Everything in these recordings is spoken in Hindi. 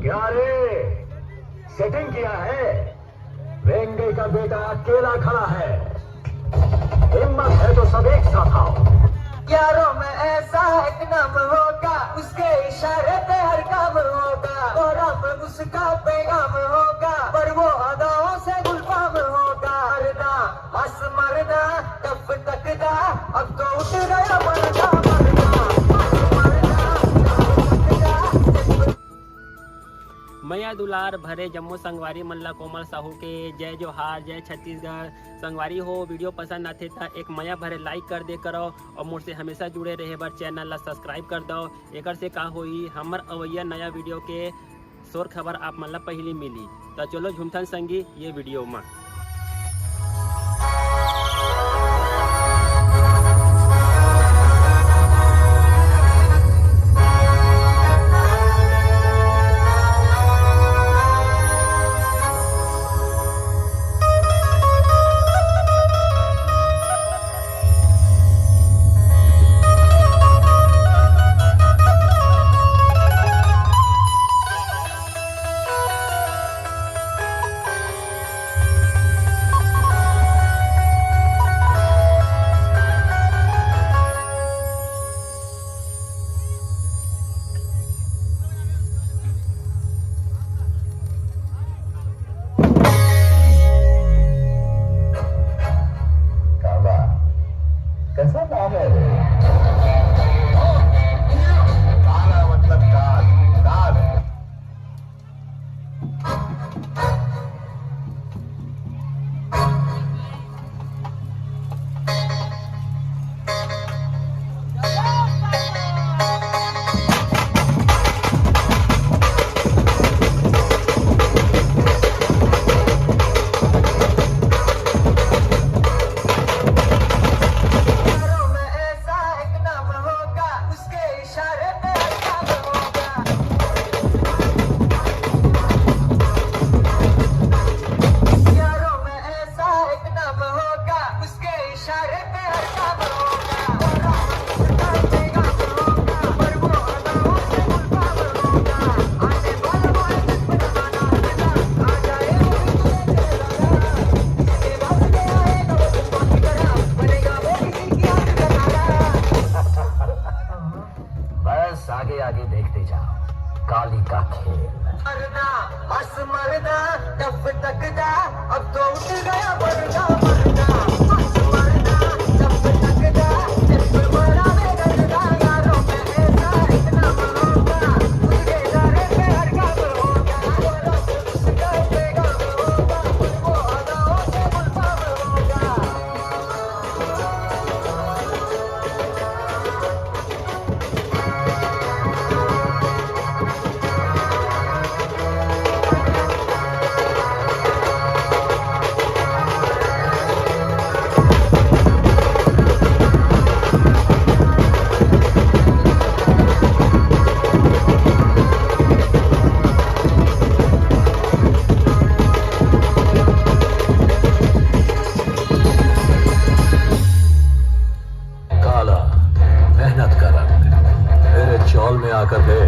क्या रे, सेटिंग किया है? वेंगे का बेटा अकेला खड़ा है, हिम्मत है तो सब एक साथ आओ। यारों में ऐसा एक नाम होगा, उसके इशारे पे हर काम होगा, और हम उसका पैगाम होगा, पर वो अदाओं से गुलफाम होगा। मरदा हंस मरदा तब तक दा, अब तो उठ गया मरदा मरदा, हंस मरदा तब तक दा। मैया दुलार भरे जम्मू संगवारी मल्ला कोमल साहू के जय जोहार, जय छत्तीसगढ़। संगवारी हो, वीडियो पसंद आते था एक मैया भरे लाइक कर दे करो, और मुझसे हमेशा जुड़े रहे बर चैनल ला सब्सक्राइब कर दो। एक से का होई हमर अवैया नया वीडियो के शोर खबर आप मन ला पहली मिली। तो चलो झुमथन संगी ये वीडियो में। कैसा नाम है? काला मतलब काल, काल है। आगे आगे देखते जाओ, काली का खेल। मरदा हंस मरदा तब तक दा, अब तो उठ गया मरदा मरदा, हंस मरदा तब तक दा, जब मरा में गरदा। यारों में ऐसा एक नाम होगा, उसके इशारे पे हर काम होगा, और हम उसका पैगाम होगा, वो अदाओं से गुलफाम होगा। मेहनत का रंग मेरे चौल में आकर के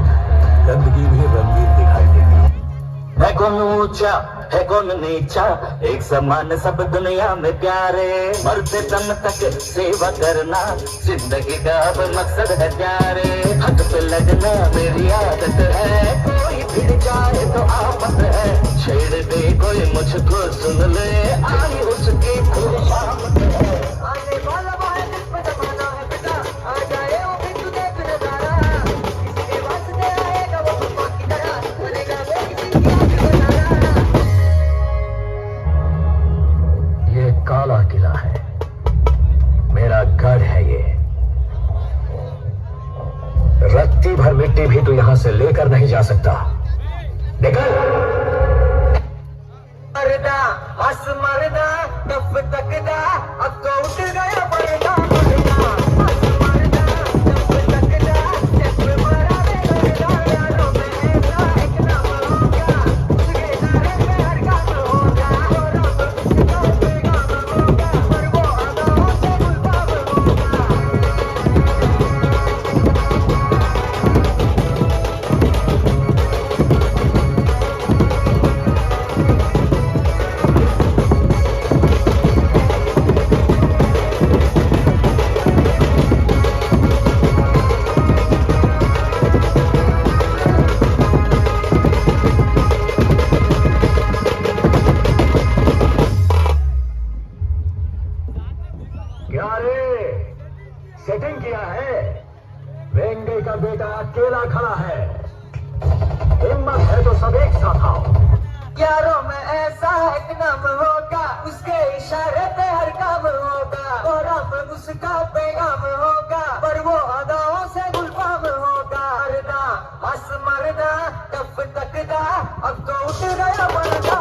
गंदगी भी रंगीन दिखाई देगी। है कौन ऊंचा है कौन नीचा, एक समान सब दुनिया में प्यारे, मरते दम तक सेवा करना जिंदगी का अब मकसद है प्यारे। हक पे लगना मेरी आदत है, कोई भिड़ जाए तो आफत है, छेड़ दे कोई मुझको सुन ले, आई उसकी खुशामद है। आने वाला है जिस पे जमाना है बेटा, आ जाए वो भी तू देख नजारा, किसके वास्ते आएगा वो तूफान की तरह, बनेगा वो किसी की आंख बनाना। ये काला किला है, मेरा गढ़ है ये। रत्ती भर मिट्टी भी तू यहां से लेकर नहीं जा सकता। निकल। मरदा हंस मरदा तब तक दा, अब तो उठ गया मरदा मरदा, हंस मरदा तब तक दा, जब मरा में गरदा। यारों में ऐसा एक नाम होगा, उसके इशारे पे हर काम होगा, और हम उसका पैगाम होगा, पर वो अदाओं से गुलफाम होगा। उसका पैगाम होगा, पर वो अदाओं से गुलफाम होगा। मरदा हंस मरदा टफ तकदा, अब तो उठ गया पर्दा।